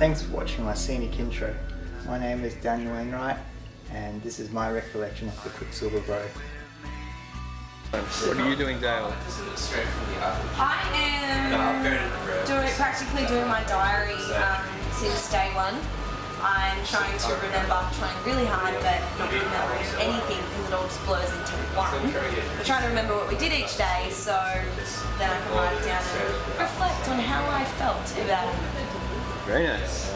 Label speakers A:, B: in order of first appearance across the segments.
A: Thanks for watching my scenic intro. My name is Daniel Wainwright, and this is my recollection of the Quicksilver Bro. What are you doing, Dale?
B: I am practically doing my diary since day one. I'm trying to remember, trying really hard, but not remembering anything because it all just blurs into one. I'm trying to remember what we did each day so then I can write it down and reflect on how I felt about it.
A: Very nice.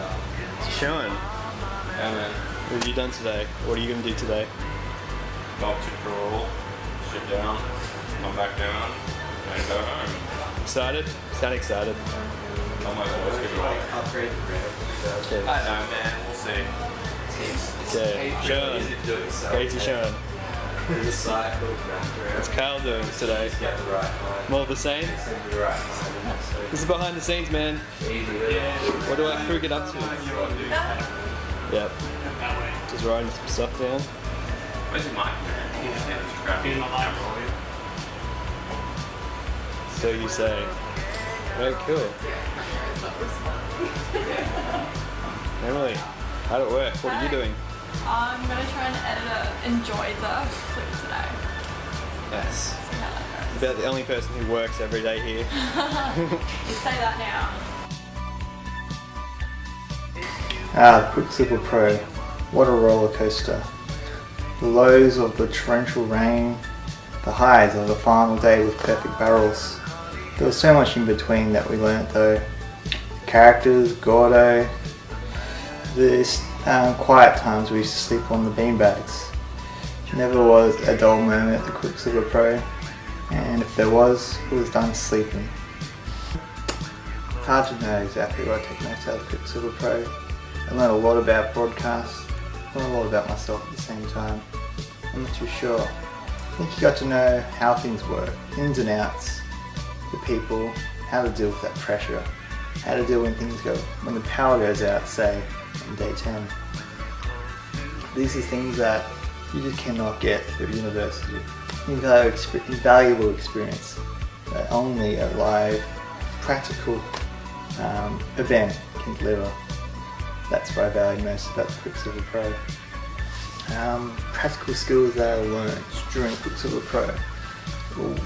A: Sean,
C: Yeah, man.
A: what have you done today? What are you going to do today?
C: About to roll, sit down, come back down, and go home.
A: Excited? Sound excited?
C: I might as well just give it away.
A: Okay.
C: I know, man. We'll see.
A: Okay, Sean. Crazy Sean. What's Kyle doing today? More of the same? This is behind the scenes, man. What do our crew get up to? Yep. Just writing some stuff down.
C: Where's your mic, man? Just grab your camera.
A: So you say. Very cool. Emily, how'd it work? What are you doing?
D: I'm going to try and enjoy the clip today.
A: Yes.
D: See how that
A: About the only person who works every day here.
D: goes. You say that now.
A: The Quicksilver Pro. What a roller coaster. The lows of the torrential rain, the highs of the final day with perfect barrels. There was so much in between that we learnt though. Characters, Gordo, the quiet times we used to sleep on the beanbags. Never was a dull moment at the Quicksilver Pro, and if there was, it was done sleeping. It's hard to know exactly what I take most out of the Quicksilver Pro. I learned a lot about broadcasts, I learned a lot about myself at the same time. I'm not too sure. I think you got to know how things work, ins and outs, the people, how to deal with that pressure, how to deal when things go, when the power goes out, say, on day 10. These are things that you just cannot get through university. Invaluable experience that only a live, practical event can deliver. That's what I value most about the Quicksilver Pro. Practical skills that I learned during Quicksilver Pro. Well,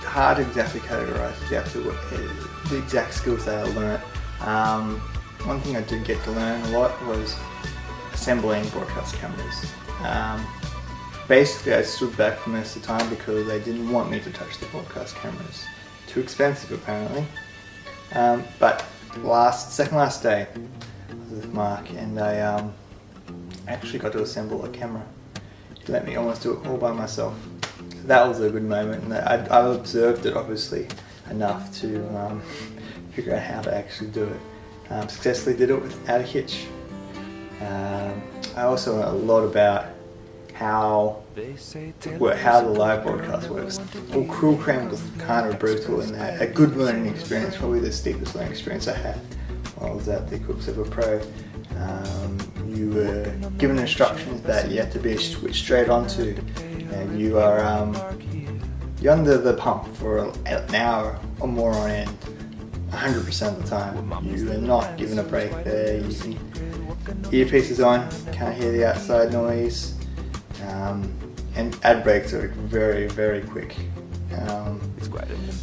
A: hard to exactly categorize exactly what the exact skills that I learned. One thing I did get to learn a lot was assembling broadcast cameras. Basically I stood back for most of the time because they didn't want me to touch the broadcast cameras. Too expensive apparently. But second last day I was with Mark and I actually got to assemble a camera. He let me almost do it all by myself. So that was a good moment, and I observed it obviously enough to figure out how to actually do it. Successfully did it without a hitch. I also learned a lot about how the live broadcast works. Well, Cruel Cram was kind of brutal in that. A good learning experience, probably the steepest learning experience I had while I was at the Quicksilver Pro. You were given instructions that you had to be switched straight onto, and you're under the pump for an hour or more on end, 100% of the time. You are not given a break there. You can earpieces on, can't hear the outside noise, and ad breaks are very, very quick.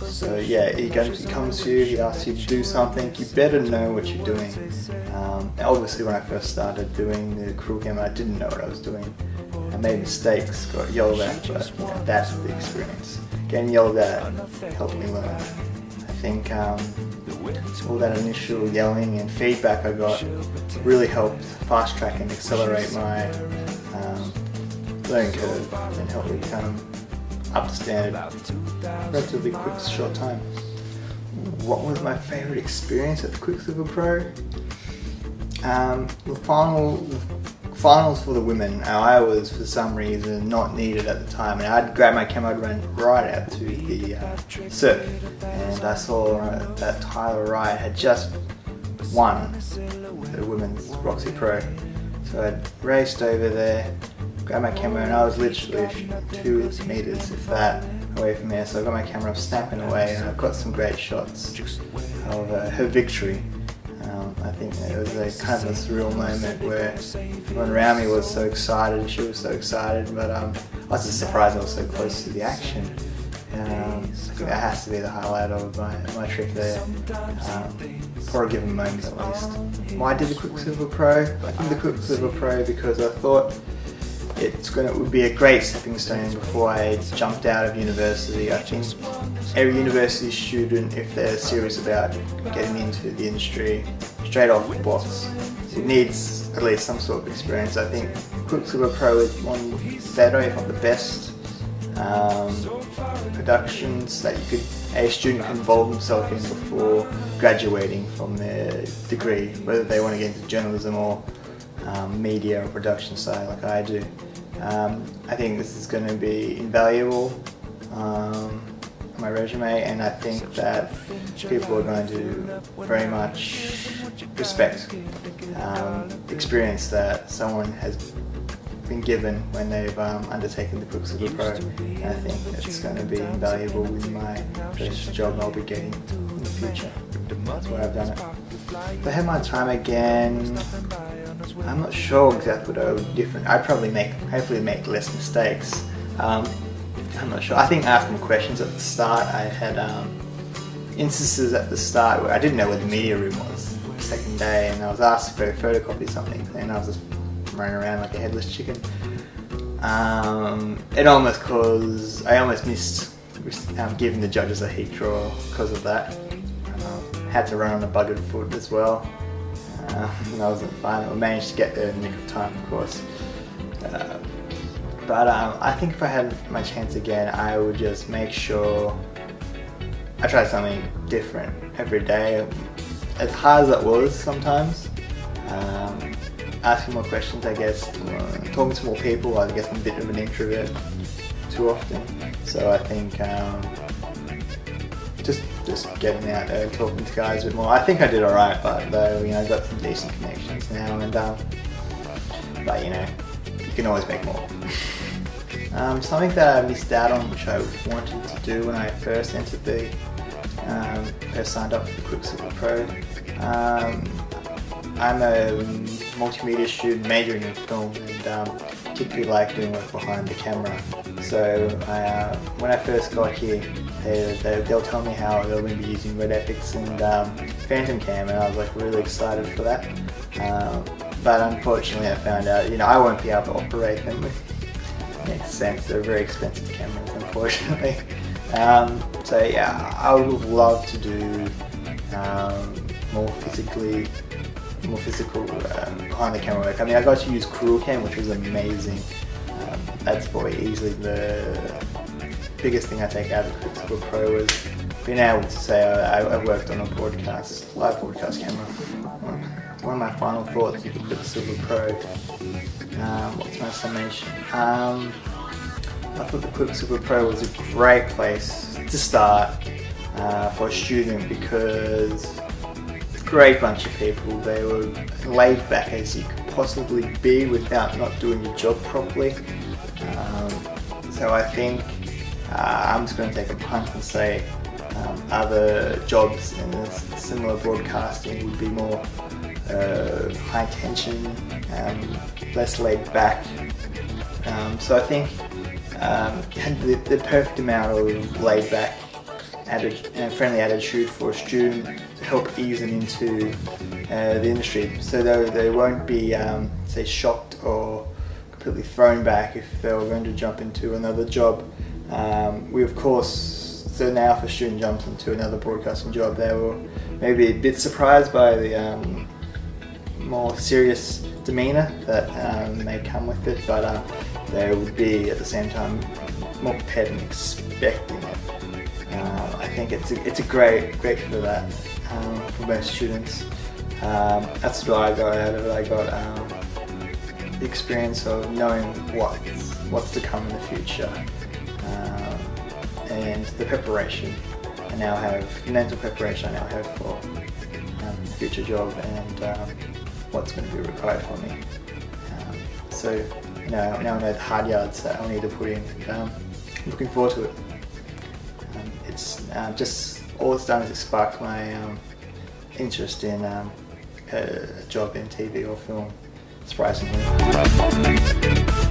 A: So yeah, he comes to you, he asks you to do something, you better know what you're doing. Obviously when I first started doing the Cruel Cam, I didn't know what I was doing. I made mistakes, got yelled at, but that's the experience. Getting yelled at helped me learn. I think all that initial yelling and feedback I got really helped fast track and accelerate my learning curve and help me become up to standard relatively quick, short time. What was my favourite experience at the Quicksilver Pro? The finals for the women, I was for some reason not needed at the time, and I'd grab my camera, I'd run right out to the surf, and I saw that Tyler Wright had just won the women's Roxy Pro, so I'd raced over there, grabbed my camera, and I was literally 2 meters, if that, away from there. So I got my camera, I'm snapping away, and I've got some great shots of her victory. I think it was a kind of a surreal moment where everyone around me was so excited and she was so excited, but I was just surprised I was so close to the action. I think that has to be the highlight of my trip there, for a given moment at least. Why did the Quicksilver Pro? I think the Quicksilver Pro because I thought it would be a great stepping stone before I jumped out of university. I think every university student, if they're serious about getting into the industry straight off the box, it needs at least some sort of experience. I think Quicksilver Pro is one of the better, if not the best, productions that a student can involve themselves in before graduating from their degree, whether they want to get into journalism or media or production side like I do. I think this is going to be invaluable on my resume, and I think that people are going to very much respect experience that someone has been given when they've undertaken the Quicksilver Pro, and I think it's going to be invaluable with my first job I'll be getting in the future. That's why I've done it. If I had my time again, I'm not sure exactly what I would do different. I'd probably hopefully make less mistakes. I'm not sure. I think I asked more questions at the start. I had instances at the start where I didn't know where the media room was the second day, and I was asked to photocopy something, and I was just running around like a headless chicken. It almost caused, I almost missed giving the judges a heat draw because of that. Had to run on a buggered foot as well. That wasn't fun. I managed to get there in the nick of time, of course. But I think if I had my chance again, I would just make sure I try something different every day. As hard as it was sometimes, asking more questions, I guess, talking to more people. I guess I'm a bit of an introvert too often, so I think just getting out there and talking to guys a bit more. I think I did alright, but though, I got some decent connections now, and but you can always make more. Something that I missed out on, which I wanted to do when I first entered first signed up for the Quicksilver Pro. I'm a multimedia student majoring in film, and particularly like doing work behind the camera. So when I first got here, they'll tell me how they're going to be using Red Epix and Phantom Cam, and I was like really excited for that. But unfortunately, I found out I won't be able to operate them. Makes sense. They're very expensive cameras, unfortunately. So yeah, I would have loved to do more physical behind the camera work. I mean, I got to use Cruel Cam, which was amazing. That's probably easily the biggest thing I take out of the Quicksilver Pro was being able to say I worked on a live broadcast camera. One of my final thoughts with the Quicksilver Pro, what's my summation? I thought the Quicksilver Pro was a great place to start for a student because great bunch of people. They were laid back as you could possibly be without not doing your job properly. So I think I'm just going to take a punt and say other jobs in a similar broadcasting would be more high tension, less laid back. So I think had the perfect amount of laid back and friendly attitude for a student to help ease them into the industry, so they won't be say shocked or completely thrown back if they were going to jump into another job. We of course, so now if a student jumps into another broadcasting job, they will maybe be a bit surprised by the more serious demeanour that may come with it, but they would be at the same time more prepared and expecting it. I think it's a great for that for most students. That's what I got out of it. I got the experience of knowing what's to come in the future, and the preparation I now have, mental preparation I now have for the future job and what's going to be required for me. So now I know the hard yards that I'll need to put in. I'm looking forward to it. It's just all it's done is it sparked my interest in a job in TV or film, surprisingly.